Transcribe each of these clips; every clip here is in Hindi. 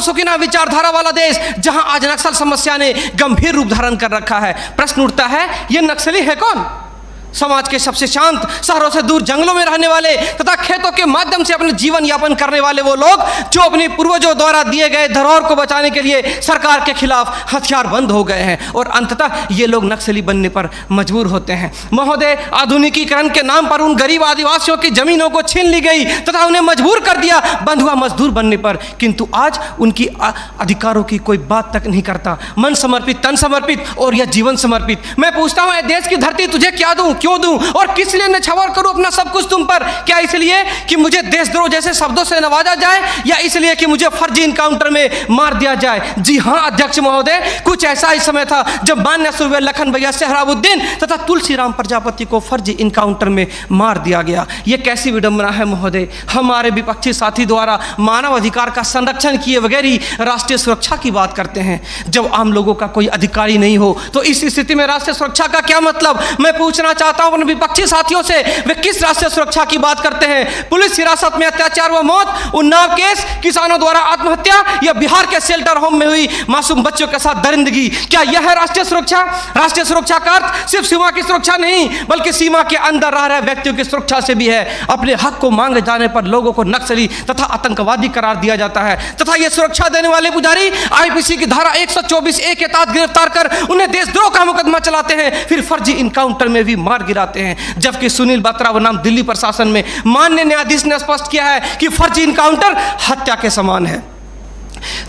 सुखीना विचारधारा वाला देश, जहां आज नक्सल समस्या ने गंभीर रूप धारण कर रखा है। प्रश्न उठता है, ये नक्सली है कौन? समाज के सबसे शांत, शहरों से दूर जंगलों में रहने वाले तथा खेतों के माध्यम से अपने जीवन यापन करने वाले वो लोग जो अपने पूर्वजों द्वारा दिए गए धरोहर को बचाने के लिए सरकार के खिलाफ हथियार बंद हो गए हैं और अंततः ये लोग नक्सली बनने पर मजबूर होते हैं। महोदय, आधुनिकीकरण के नाम पर उन गरीब आदिवासियों की जमीनों को छीन ली गई तथा उन्हें मजबूर कर दिया बंधुआ मजदूर बनने पर, किंतु आज उनकी अधिकारों की कोई बात तक नहीं करता। मन समर्पित, तन समर्पित और यह जीवन समर्पित। मैं पूछता हूँ, देश की धरती तुझे क्या दूं, क्यों दूं और किस लिए न्यौछावर करूं अपना सब कुछ तुम पर? क्या इसलिए कि मुझे देशद्रोह जैसे शब्दों से नवाजा जाए या इसलिए कि मुझे फर्जी इनकाउंटर में मार दिया जाए? जी हां अध्यक्ष महोदय, कुछ ऐसा ही समय था जब मान्य सूर्य लखन भैया सोहराबुद्दीन तथा तुलसीराम प्रजापति को फर्जी इनकाउंटर में मार दिया गया। यह कैसी विडंबना है महोदय, हमारे विपक्षी साथी द्वारा मानव अधिकार का संरक्षण किए बगैर ही राष्ट्रीय सुरक्षा की बात करते हैं। जब आम लोगों का कोई अधिकार ही नहीं हो तो इस स्थिति में राष्ट्रीय सुरक्षा का क्या मतलब? मैं पूछना चाहता हूं अपने विपक्षी साथियों से, वे किस राष्ट्रीय सुरक्षा की बात करते हैं? पुलिस हिरासत में अत्याचार व मौत, उन्नाव केस, किसानों द्वारा आत्महत्या या बिहार के शेल्टर होम में हुई मासूम बच्चों के साथ दरिंदगी, क्या यह है राष्ट्रीय सुरक्षा? राष्ट्रीय सुरक्षा का अर्थ सिर्फ सीमा की सुरक्षा नहीं बल्कि सीमा के अंदर रह रहे व्यक्तियों की सुरक्षा से भी है। अपने हक को मांगे जाने पर लोगों को नक्सली तथा आतंकवादी करार दिया जाता है तथा यह सुरक्षा देने वाले पुजारी आईपीसी की धारा 124A के तहत गिरफ्तार कर उन्हें देशद्रोह का मुकदमा चलाते हैं, फिर फर्जी इनकाउंटर में भी मार गिराते हैं। जबकि सुनील बत्रा बनाम दिल्ली प्रशासन में माननीय न्यायाधीश ने स्पष्ट किया है कि फर्जी इनकाउंटर हत्या के समान है।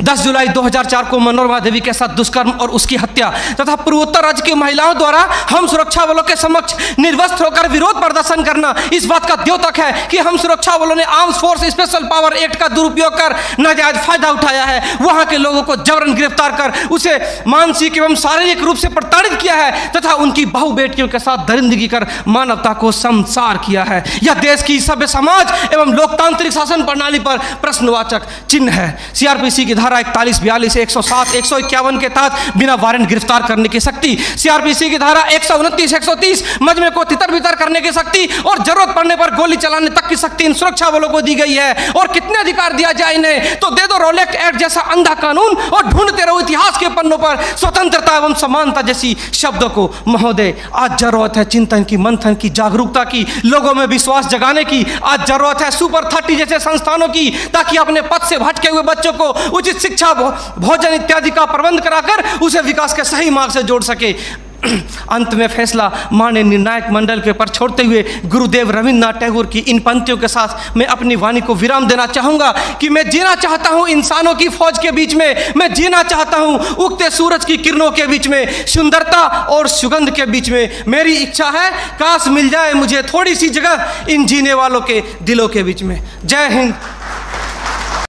10 जुलाई 2004 को मनोरमा देवी के साथ दुष्कर्म और उसकी हत्या तथा पूर्वोत्तर राज्य की महिलाओं द्वारा हम सुरक्षा बलों के समक्ष निर्वस्त्र होकर विरोध प्रदर्शन करना इस बात का द्योतक है कि हम सुरक्षा बलों ने arms force special power act का दुरुपयोग कर नाजायज फायदा उठाया है। वहां के लोगों को जबरन गिरफ्तार कर उसे मानसिक एवं शारीरिक रूप से प्रताड़ित किया है तथा उनकी बहु बेटियों के साथ दरिंदगी कर मानवता को संसार किया है। यह देश की सभ्य समाज एवं लोकतांत्रिक शासन प्रणाली पर प्रश्नवाचक चिन्ह है। सीआरपीसी की धारा 41, 42, 107, 151 के तहत बिना वारंट गिरफ्तार करने की शक्ति, सीआरपीसी की धारा 129, 130 मजमे को तितर बितर करने की शक्ति और जरूरत पड़ने पर गोली चलाने तक की शक्ति इन सुरक्षा बलों को दी गई है। और कितने अधिकार दिया जाए इन्हें? तो दे दो रोलेक्ट एक्ट जैसा अंधा कानून और ढूंढते रहो इतिहास के पन्नों पर स्वतंत्रता एवं समानता जैसी शब्दों को। महोदय, आज जरूरत है चिंतन की, मंथन की, जागरूकता की, लोगों में विश्वास जगाने की। आज जरूरत है सुपर 30 जैसे संस्थानों की, ताकि अपने पथ से भटके हुए बच्चों को उचित शिक्षा, भोजन इत्यादि का प्रबंध कराकर उसे विकास के सही मार्ग से जोड़ सके। अंत में फैसला माननीय निर्णायक मंडल के पर छोड़ते हुए गुरुदेव रविन्द्रनाथ टैगोर की इन पंक्तियों के साथ मैं अपनी वाणी को विराम देना चाहूंगा कि मैं जीना चाहता हूं इंसानों की फौज के बीच में, मैं जीना चाहता हूं उगते सूरज की किरणों के बीच में, सुंदरता और सुगंध के बीच में। मेरी इच्छा है काश मिल जाए मुझे थोड़ी सी जगह इन जीने वालों के दिलों के बीच में। जय हिंद,